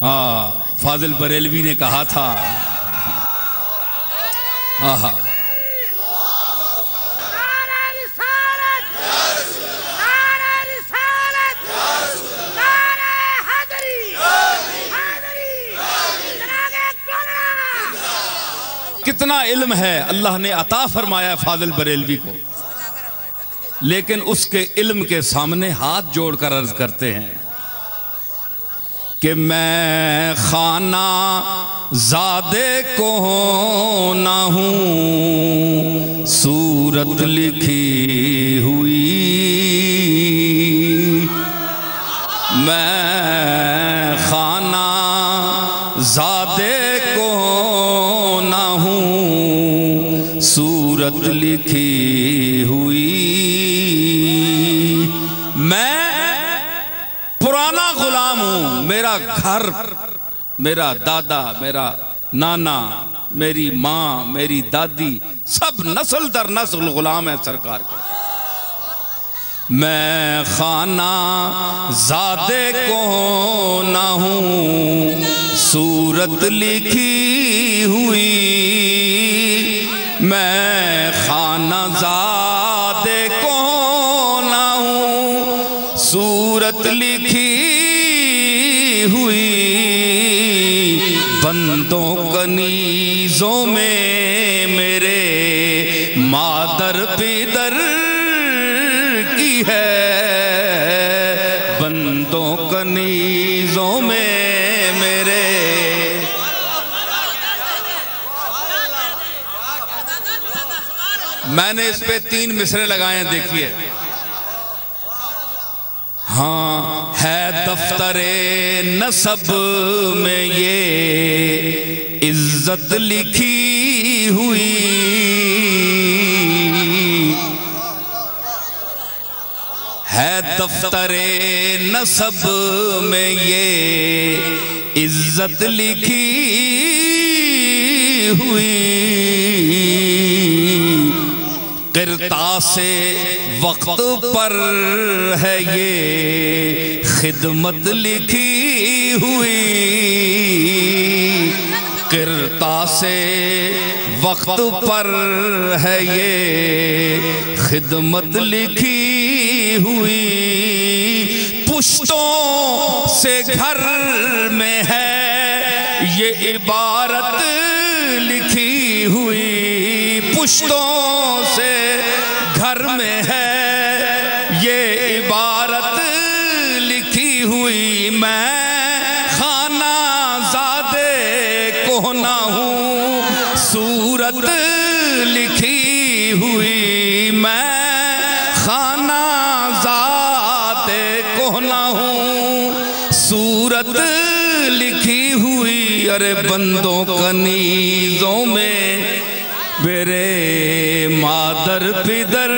फाजिल बरेलवी ने कहा था, आहा कितना इल्म है अल्लाह ने अता फरमाया फाजिल बरेलवी को, लेकिन उसके इल्म के सामने हाथ जोड़कर अर्ज करते हैं कि मैं खाना ज़ादे को ना हूँ सूरत लिखी हुई, मैं खाना ज़ादे को ना हूँ सूरत लिखी हुई, मैं पुराना गुलाम हूं, मेरा घर, मेरा दादा, मेरा नाना, मेरी माँ, मेरी दादी, सब नस्ल दर नस्ल गुलाम है सरकार के। मैं खाना ज़ादे को ना हूँ सूरत लिखी हुई, मैं खाना ज़ादे को ना हूँ सूरत लिखी हुई, बंदों कनीज़ों में मेरे मादर पिदर की है, बंदों कनीज़ों में मेरे। मैंने इस पे 3 मिसरे लगाए हैं, देखिए। हाँ, है दफ्तरे नसब में ये इज्जत लिखी हुई, है दफ्तरे नसब में ये इज्जत लिखी हुई, किरतासे वक्त पर है ये खिदमत लिखी हुई, किरतासे वक्त पर है ये खिदमत लिखी हुई, पुश्तों से घर में है ये इबारत लिखी हुई, पुश्तों से घर में है ये इबारत लिखी हुई, मैं खाना ज़ादे को ना हूँ सूरत लिखी हुई, मैं खाना ज़ादे को ना हूँ सूरत लिखी हुई। अरे बंदों कनीज़ों में मेरे मादर पिदर,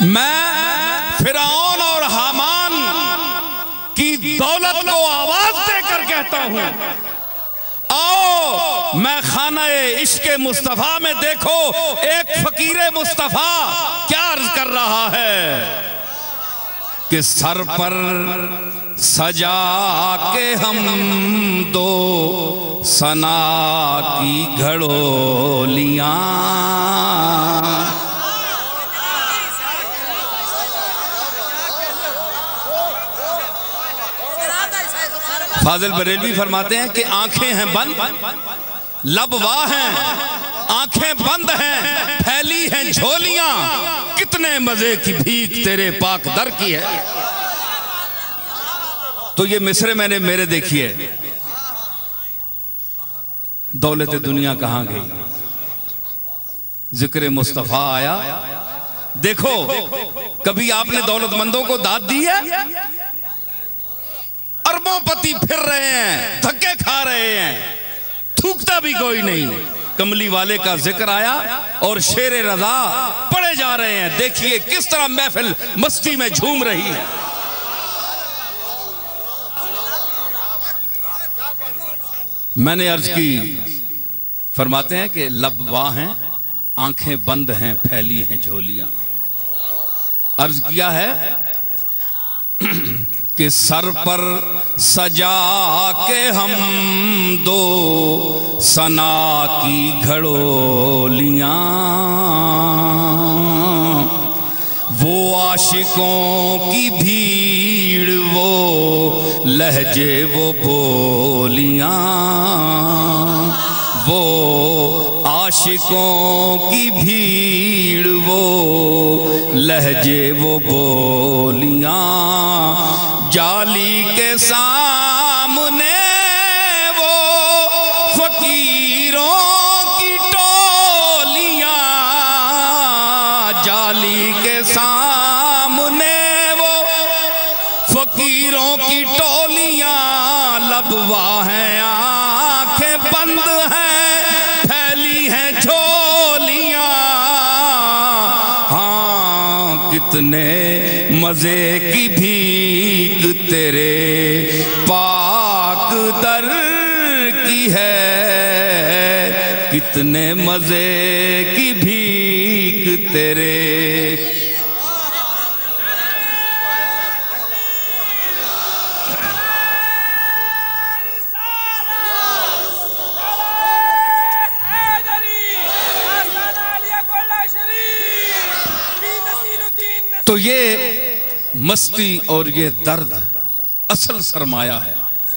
मैं फिरौन और हामान की दौलत को आवाज देकर कहता हूं, आओ मैं खाना-ए इश्क़ मुस्तफा में देखो एक फकीर मुस्तफा क्या अर्ज कर रहा है कि सर पर सजा के हम दो सना की घड़ोलियां, फाजिल बरेलवी फरमाते हैं कि आंखें हैं बंद, लब वाह हैं, आंखें बंद हैं, फैली हैं झोलियां, कितने मजे की भीख तेरे पाक दर की है। तो ये मिसरे मैंने मेरे देखिए, दौलत दुनिया कहां गई, जिक्र मुस्तफा आया। देखो कभी आपने दौलतमंदों को दाद दी है? अरबोंपति फिर रहे हैं, धक्के खा रहे हैं, थूकता भी कोई नहीं। कमली वाले का जिक्र आया और शेरे रजा पड़े जा रहे हैं। देखिए किस तरह महफिल मस्ती में झूम रही है। मैंने अर्ज की, फरमाते हैं कि लब वाह हैं, आंखें बंद हैं, फैली हैं झोलियां। अर्ज किया है कि सर पर सजा के हम दो सना की घड़ोलियां, वो आशिकों की भीड़, वो लहजे, वो बोलियां, वो आशिकों की भीड़, वो लहजे, वो बोलियां, जाली के सामने वो फकीरों की टोलियां, जाली के सामने वो फकीरों की टोलियां, लबवा हैं, आंखें बंद हैं, फैली हैं झोलियां। हाँ, कितने मजे की भीख तेरे पाक दर की है, कितने मजे की भीख तेरे। तो ये मस्ती और ये दर्द असल सरमाया है।